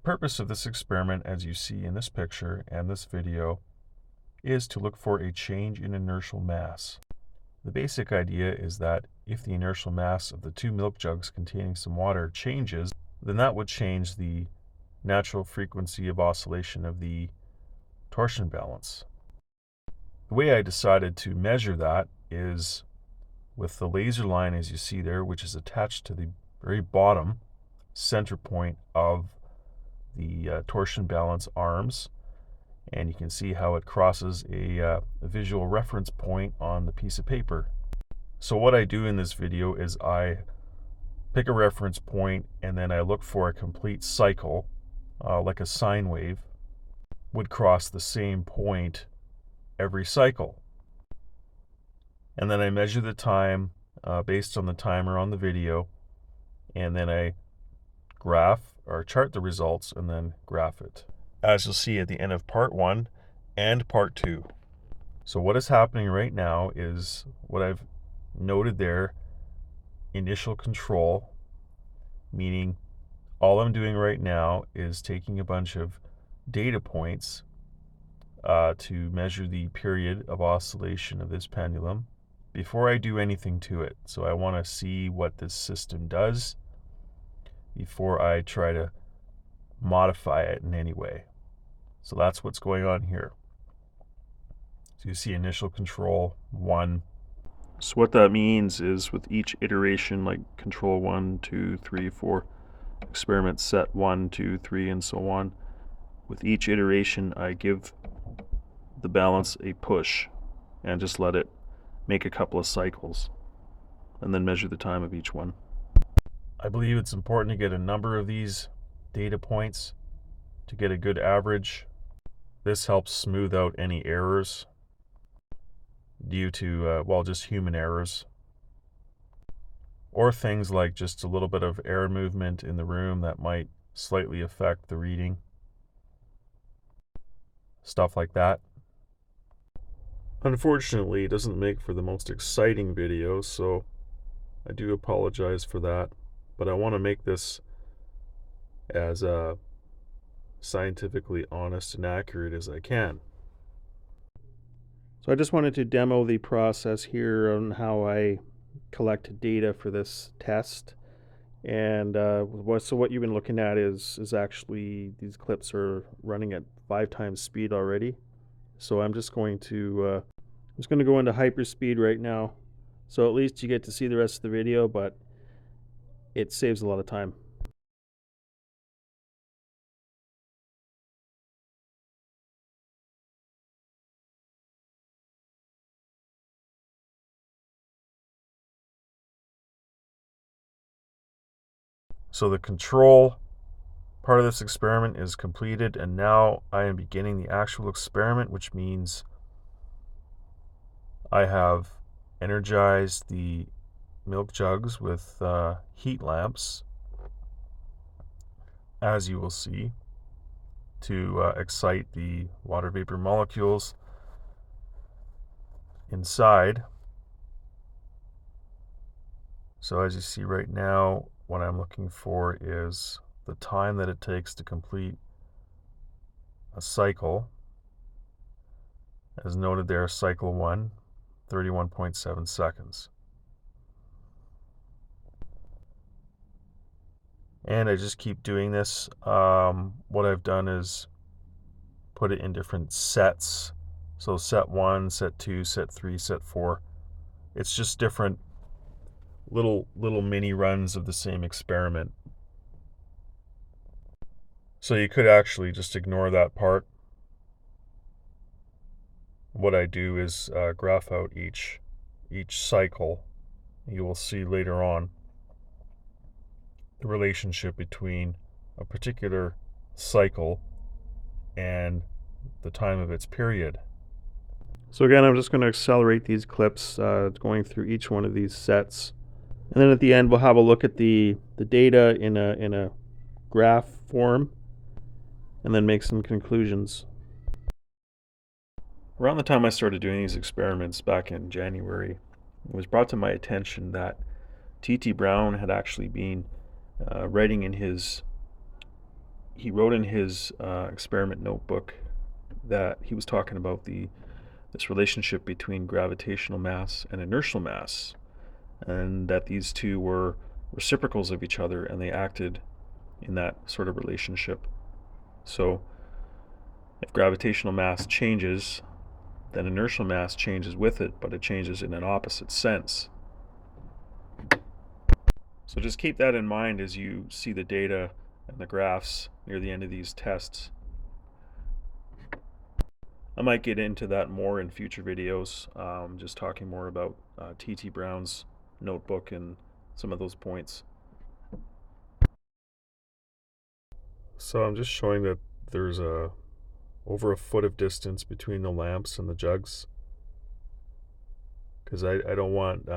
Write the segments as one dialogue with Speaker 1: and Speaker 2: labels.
Speaker 1: purpose of this experiment, as you see in this picture and this video, is to look for a change in inertial mass. The basic idea is that if the inertial mass of the two milk jugs containing some water changes, then that would change the natural frequency of oscillation of the torsion balance. The way I decided to measure that is with the laser line, as you see there, which is attached to the very bottom center point of the torsion balance arms, and you can see how it crosses a visual reference point on the piece of paper. So what I do in this video is I pick a reference point and then I look for a complete cycle, like a sine wave would cross the same point every cycle. And then I measure the time based on the timer on the video, and then I graph or chart the results and then graph it, as you'll see at the end of part 1 and part 2. So what is happening right now is what I've noted there, initial control, meaning all I'm doing right now is taking a bunch of data points to measure the period of oscillation of this pendulum before I do anything to it. So I want to see what this system does before I try to modify it in any way. So that's what's going on here. So you see initial control 1. So what that means is with each iteration, like control 1, 2, 3, 4, experiment set 1, 2, 3, and so on, with each iteration I give the balance a push and just let it make a couple of cycles and then measure the time of each one. I believe it's important to get a number of these data points to get a good average. This helps smooth out any errors due to, just human errors, or things like just a little bit of air movement in the room that might slightly affect the reading. Stuff like that. Unfortunately, it doesn't make for the most exciting video, so I do apologize for that. But I want to make this as scientifically honest and accurate as I can. So I just wanted to demo the process here on how I collect data for this test. And so what you've been looking at is actually these clips are running at 5 times speed already. So I'm just going to go into hyperspeed right now. So at least you get to see the rest of the video, but it saves a lot of time. So the control part of this experiment is completed, and now I am beginning the actual experiment, which means I have energized the milk jugs with heat lamps, as you will see, to excite the water vapor molecules inside. So as you see right now, what I'm looking for is the time that it takes to complete a cycle. As noted there, cycle 1, 31.7 seconds. And I just keep doing this. What I've done is put it in different sets. So set 1, set 2, set 3, set 4. It's just different little mini runs of the same experiment. So you could actually just ignore that part. What I do is graph out each cycle. You will see later on the relationship between a particular cycle and the time of its period. So again, I'm just going to accelerate these clips, going through each one of these sets. And then at the end, we'll have a look at the data in a graph form, and then make some conclusions. Around the time I started doing these experiments back in January, it was brought to my attention that T.T. Brown had actually been writing in his he wrote in his experiment notebook that he was talking about this relationship between gravitational mass and inertial mass, and that these two were reciprocals of each other, and they acted in that sort of relationship. So if gravitational mass changes, then inertial mass changes with it, but it changes in an opposite sense. So just keep that in mind as you see the data and the graphs near the end of these tests. I might get into that more in future videos, just talking more about T.T. Brown's notebook and some of those points. So I'm just showing that there's over a foot of distance between the lamps and the jugs, because I don't want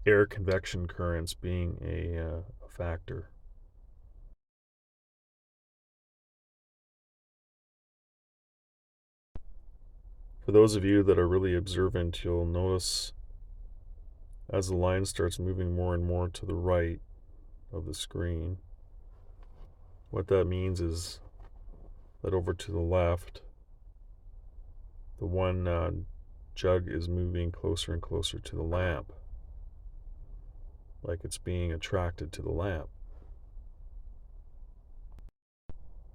Speaker 1: air convection currents being a factor. For those of you that are really observant, you'll notice as the line starts moving more and more to the right of the screen, what that means is that over to the left, the one jug is moving closer and closer to the lamp, like it's being attracted to the lamp.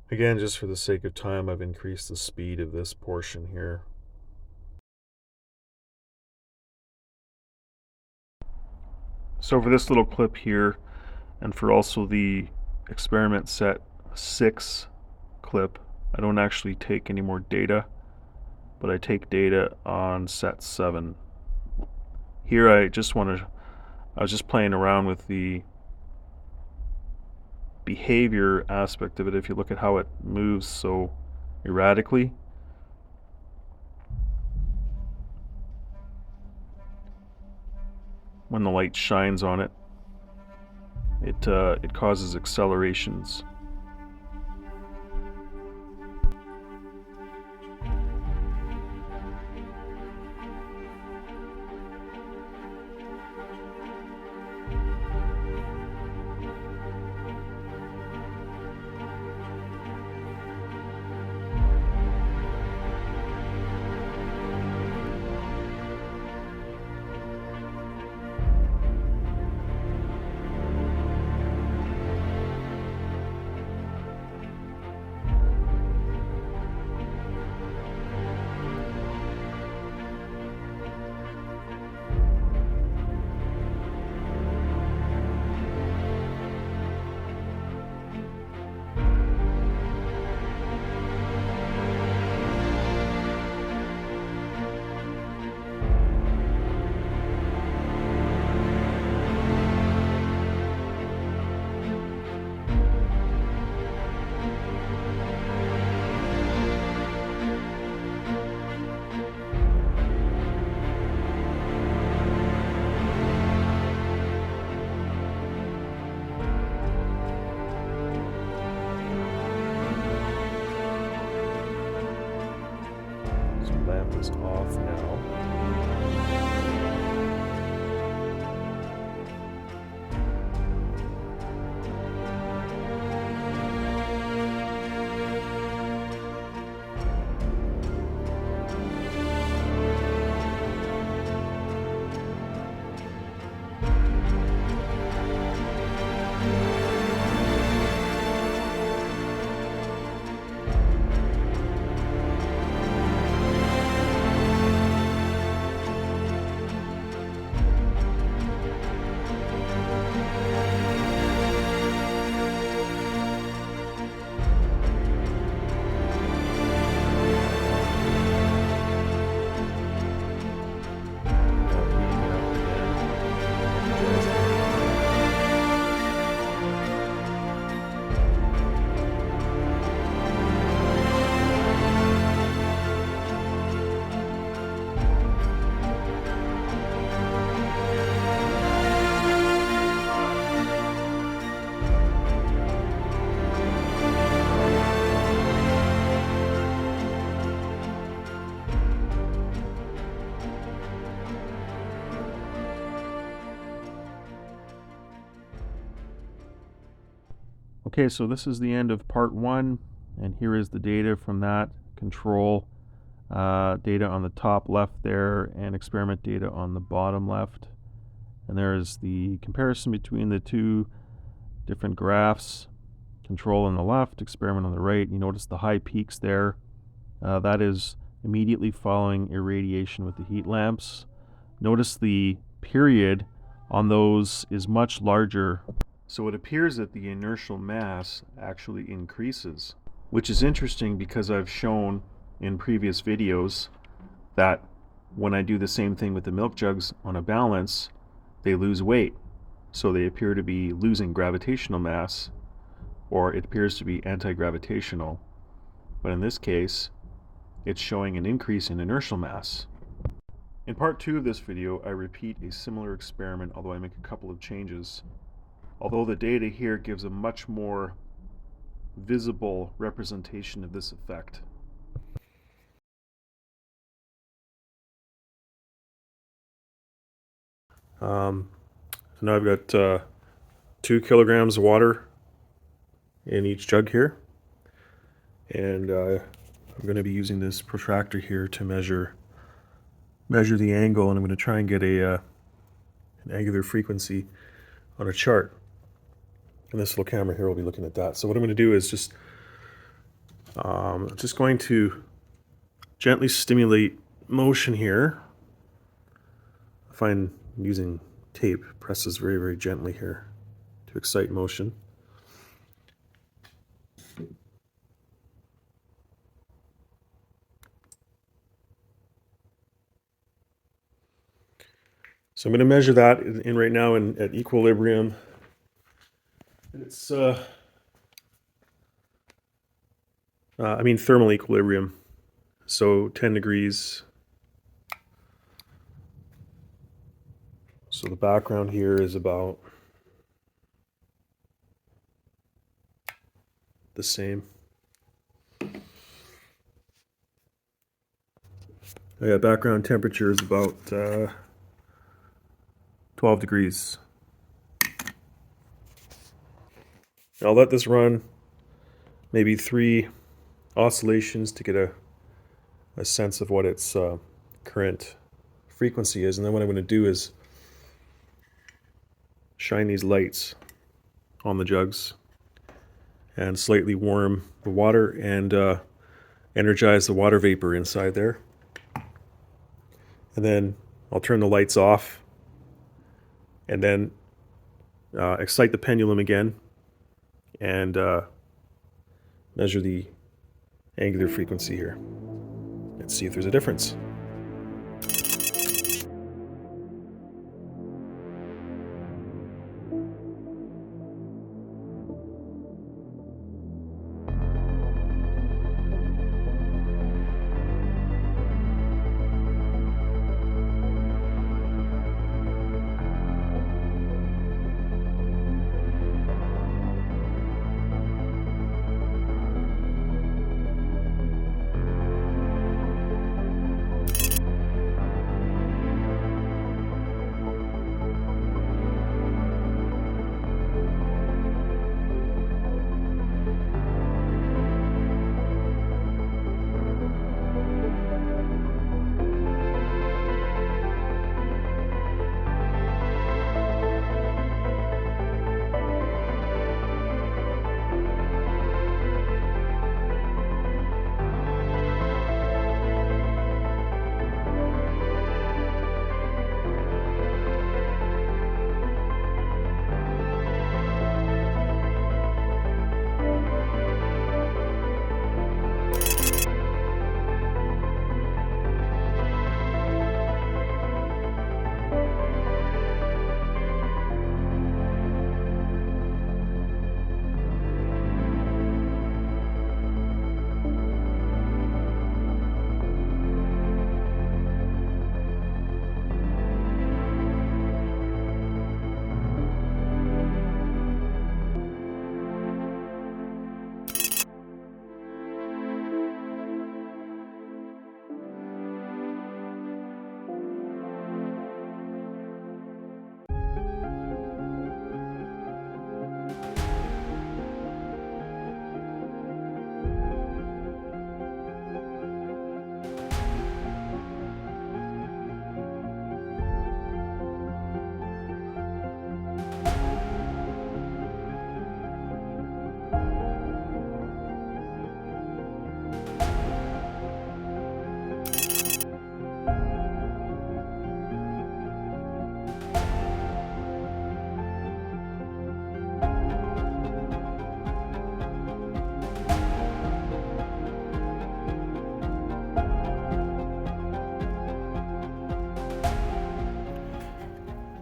Speaker 1: Again, just for the sake of time, I've increased the speed of this portion here. So for this little clip here, and for also the experiment set 6 clip, I don't actually take any more data, but I take data on set 7. Here I was just playing around with the behavior aspect of it. If you look at how it moves so erratically, when the light shines on it, it causes accelerations. Lamp is off now. Okay, so this is the end of part 1, and here is the data from that control. Data on the top left there and experiment data on the bottom left. And there is the comparison between the two different graphs. Control on the left, experiment on the right. You notice the high peaks there. That is immediately following irradiation with the heat lamps. Notice the period on those is much larger. So it appears that the inertial mass actually increases, which is interesting because I've shown in previous videos that when I do the same thing with the milk jugs on a balance, they lose weight. So they appear to be losing gravitational mass, or it appears to be anti-gravitational. But in this case, it's showing an increase in inertial mass. In part 2 of this video, I repeat a similar experiment, although I make a couple of changes. Although the data here gives a much more visible representation of this effect. So now I've got 2 kilograms of water in each jug here, and I'm going to be using this protractor here to measure the angle, and I'm going to try and get an angular frequency on a chart. And this little camera here will be looking at that. So what I'm going to do is just going to gently stimulate motion here. I find using tape presses very, very gently here to excite motion. So I'm going to measure that in right now at equilibrium. It's thermal equilibrium. So 10 degrees. So the background here is about the same. Background temperature is about 12 degrees. I'll let this run maybe 3 oscillations to get a sense of what its current frequency is. And then what I'm going to do is shine these lights on the jugs and slightly warm the water and energize the water vapor inside there. And then I'll turn the lights off and then excite the pendulum again and measure the angular frequency here. Let's see if there's a difference.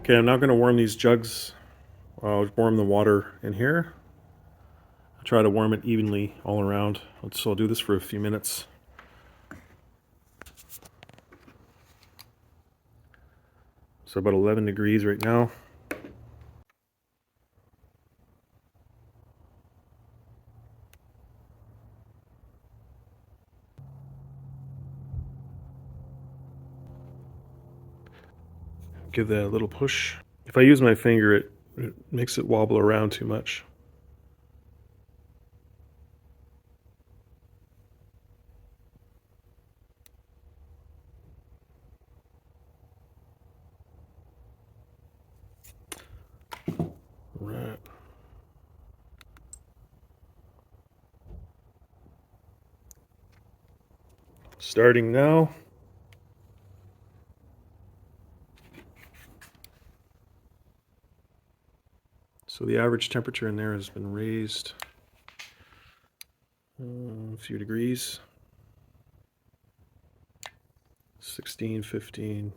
Speaker 1: Okay, I'm now going to warm these jugs. I'll warm the water in here. I'll try to warm it evenly all around. So I'll do this for a few minutes. So about 11 degrees right now. Give that a little push. If I use my finger, it makes it wobble around too much. Right. Starting now. So the average temperature in there has been raised a few degrees. 16, 15.